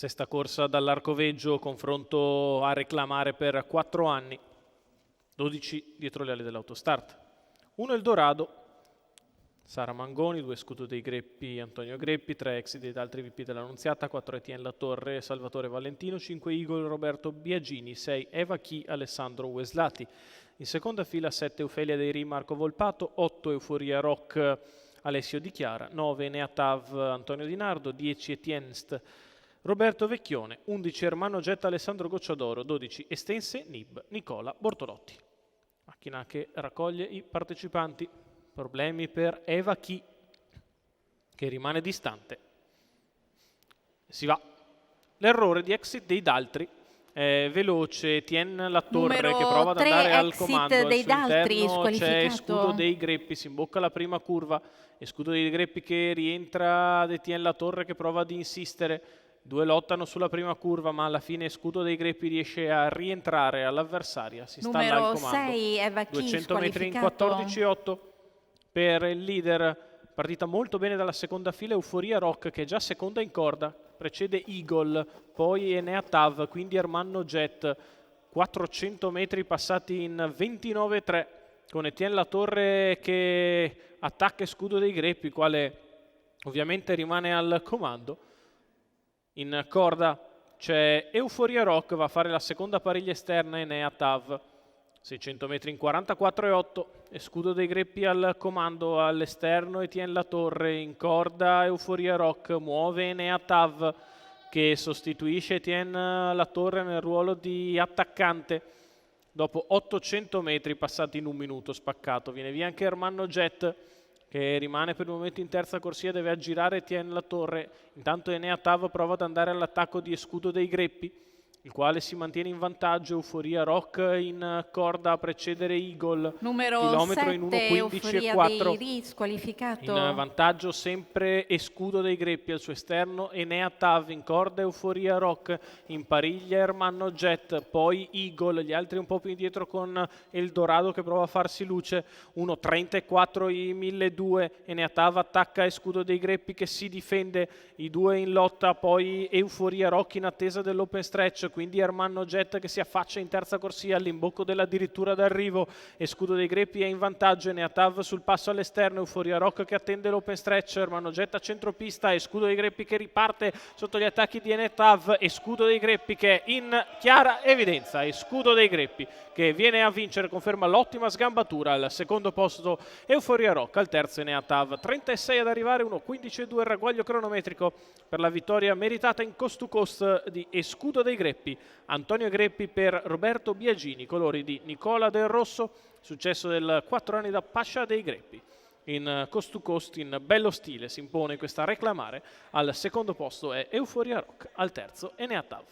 Sesta corsa dall'Arcoveggio, confronto a reclamare per 4 anni, 12 dietro le ali dell'Autostart. 1 Eldorado, Sara Mangoni, 2 Scudo dei Greppi, Antonio Greppi, 3 Exit ed altri VP dell'Annunziata, 4 Etienne Latorre, Salvatore Valentino, 5 Eagle, Roberto Biagini, 6 Eva Chi, Alessandro Weslati. In seconda fila 7 Ofelia Dei Ri, Marco Volpato, 8 Euforia Rock, Alessio Di Chiara, 9 Neatav, Antonio Di Nardo, 10 Etienst, Roberto Vecchione, 11 Ermanno Getta, Alessandro Gocciadoro, 12 Estense Nib, Nicola Bortolotti. Macchina che raccoglie i partecipanti. Problemi per Eva Chi, che rimane distante. Si va. L'errore di Exit dei Daltri. È veloce Etienne Latorre Numero che prova ad andare al Exit comando. Al dei suo Daltri, interno c'è squalificato. Scudo dei Greppi, si imbocca la prima curva. E Scudo dei Greppi che rientra ad Etienne Latorre che prova ad insistere. 2 lottano sulla prima curva, ma alla fine Scudo dei Greppi riesce a rientrare all'avversaria. Si installa al comando. 6 Eva Chi, 200 metri in squalificato. 14,8 per il leader. Partita molto bene dalla seconda fila Euforia Rock, che è già seconda in corda. Precede Eagle, poi Enea Tav, quindi Ermanno Jet. 400 metri passati in 29,3 con Etienne Latorre che attacca Scudo dei Greppi, quale ovviamente rimane al comando. In corda c'è Euforia Rock, va a fare la seconda pariglia esterna Enea Tav. 600 metri in 44,8 e Scudo dei Greppi al comando all'esterno. Etienne Latorre in corda, Euforia Rock, muove Enea Tav che sostituisce Etienne Latorre nel ruolo di attaccante. Dopo 800 metri passati in 1 minuto spaccato viene via anche Ermanno Jet, che rimane per il momento in terza corsia, deve aggirare Etienne Latorre. Intanto Enea Tav prova ad andare all'attacco di Scudo dei Greppi, il quale si mantiene in vantaggio. Euforia Rock in corda a precedere Eagle. Numero Chilometro 7 in 1.15 Euforia e 4. Dei Ri, squalificato. In vantaggio sempre Scudo dei Greppi al suo esterno. Enea Tav in corda, Euforia Rock in pariglia Ermanno Jet, poi Eagle, gli altri un po' più indietro con Eldorado che prova a farsi luce. 1.34 i 1.200. Enea Tav attacca Scudo dei Greppi che si difende, i due in lotta, poi Euforia Rock in attesa dell'open stretch, quindi Ermanno Jet che si affaccia in terza corsia all'imbocco dell'addirittura d'arrivo e Scudo dei Greppi è in vantaggio. Enea Tav sul passo all'esterno, Euforia Rock che attende l'open stretch, Ermanno Jet a centropista e Scudo dei Greppi che riparte sotto gli attacchi di Enea Tav e Scudo dei Greppi che è in chiara evidenza e Scudo dei Greppi che viene a vincere, conferma l'ottima sgambatura. Al secondo posto Euforia Rock, al terzo Enea Tav. 36 ad arrivare, 1.15.2 il ragguaglio cronometrico per la vittoria meritata in cost to coast di Scudo dei Greppi. Antonio Greppi per Roberto Biagini, colori di Nicola Del Rosso, successo del 4 anni da Pascia dei Greppi. In cost to coast, in bello stile, si impone questa reclamare. Al secondo posto è Euforia Rock, al terzo Enea Tav.